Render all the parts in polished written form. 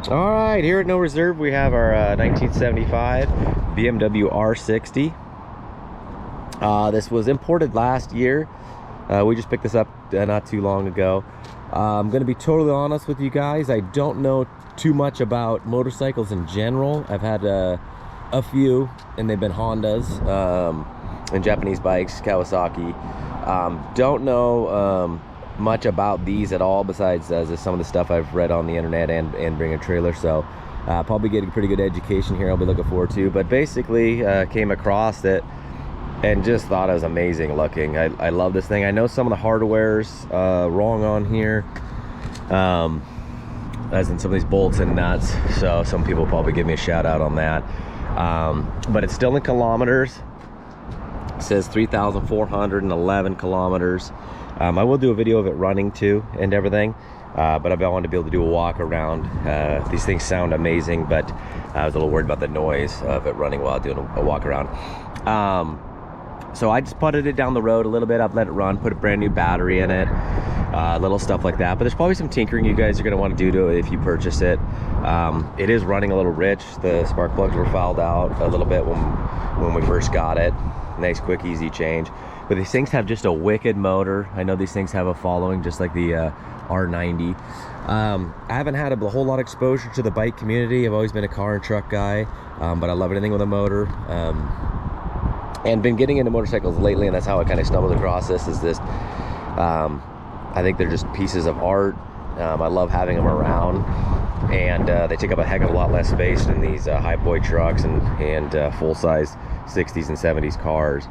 All right, here at No Reserve we have our 1975 BMW R60. This was imported last year. We just picked this up not too long ago. I'm going to be totally honest with you guys. I don't know too much about motorcycles in general. I've had a few, and they've been Hondas and Japanese bikes, Kawasaki. Don't know much about these at all, besides just some of the stuff I've read on the internet and bring a trailer. So probably get a pretty good education here I'll be looking forward to. But basically came across it and just thought it was amazing looking. I love this thing. I know some of the hardware's wrong on here, as in some of these bolts and nuts, so some people probably give me a shout out on that. But it's still in kilometers. It says 3,411 kilometers. I will do a video of it running too and everything, but I want to be able to do a walk around. These things sound amazing, but I was a little worried about the noise of it running while doing a walk around. So I just putted it down the road a little bit. I've let it run, put a brand new battery in it, little stuff like that. But there's probably some tinkering you guys are going to want to do to it if you purchase it. It is running a little rich. The spark plugs were fouled out a little bit when we first got it. Nice, quick, easy change. But these things have just a wicked motor. I know these things have a following, just like the R90. I haven't had a whole lot of exposure to the bike community. I've always been a car and truck guy, but I love anything with a motor. And been getting into motorcycles lately, and that's how I kind of stumbled across this. I think they're just pieces of art. I love having them around, and they take up a heck of a lot less space than these high boy trucks and full-size 60s and 70s cars.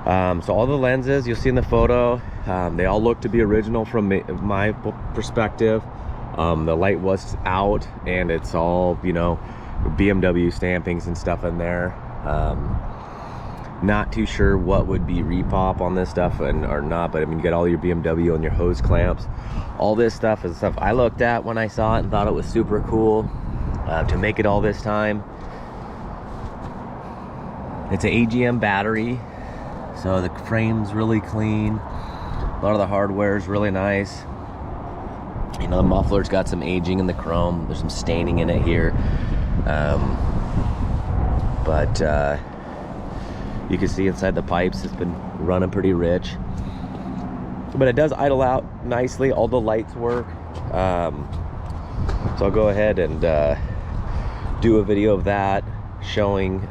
So all the lenses you'll see in the photo, they all look to be original from my perspective. The light was out, and it's all, you know, BMW stampings and stuff in there. Not too sure what would be repop on this stuff or not, but I mean, you got all your BMW and your hose clamps. All this stuff is stuff I looked at when I saw it and thought it was super cool. To make it all this time, it's an AGM battery, so the frame's really clean. A lot of the hardware is really nice. You know, the muffler's got some aging in the chrome. There's some staining in it here, but you can see inside the pipes it's been running pretty rich, but it does idle out nicely. All the lights work. So I'll go ahead and do a video of that, showing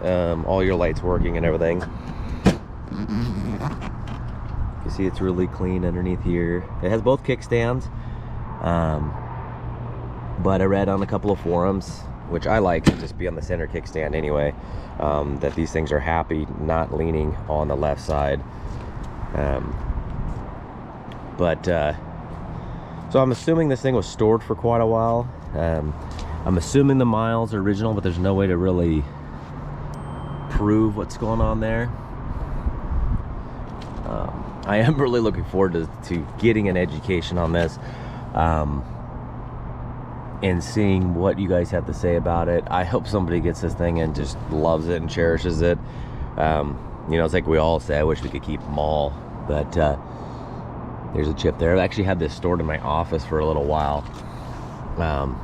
all your lights working and everything. You see it's really clean underneath here. It has both kickstands, but I read on a couple of forums, which I like to just be on the center kickstand anyway, that these things are happy not leaning on the left side. So I'm assuming this thing was stored for quite a while. I'm assuming the miles are original, but there's no way to really prove what's going on there. I am really looking forward to getting an education on this, and seeing what you guys have to say about it. I hope somebody gets this thing and just loves it and cherishes it. You know, it's like we all say, I wish we could keep them all, but there's a chip there. I've actually had this stored in my office for a little while,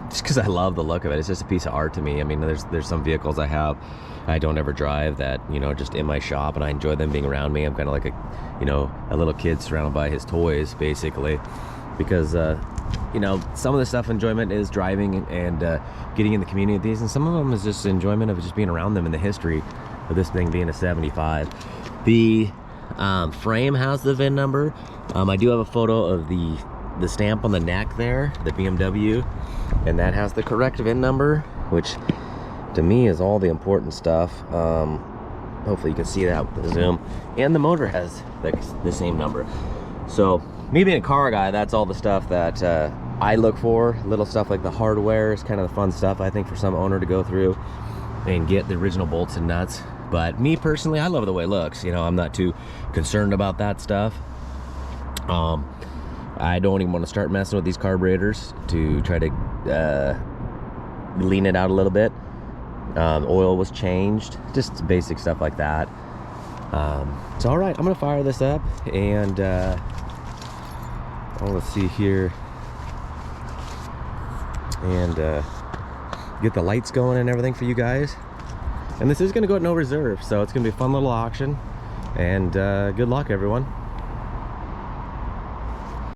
just because I love the look of it. It's just a piece of art to me. I mean, there's some vehicles I don't ever drive that, you know, just in my shop, and I enjoy them being around me. I'm kind of like a little kid surrounded by his toys, basically, because you know, some of the stuff enjoyment is driving and getting in the community of these, and some of them is just enjoyment of just being around them in the history of this thing being a 75. The frame has the VIN number. I do have a photo of the stamp on the neck there, the BMW, and that has the correct VIN number, which to me is all the important stuff. Hopefully you can see that with the zoom, and the motor has the same number. So me being a car guy, that's all the stuff that I look for. Little stuff like the hardware is kind of the fun stuff, I think, for some owner to go through and get the original bolts and nuts. But me personally, I love the way it looks. You know, I'm not too concerned about that stuff. I don't even want to start messing with these carburetors to try to lean it out a little bit. Oil was changed, just basic stuff like that. So all right, I'm gonna fire this up, and let's see here, and get the lights going and everything for you guys. And this is going to go at no reserve, so it's going to be a fun little auction. And good luck, everyone.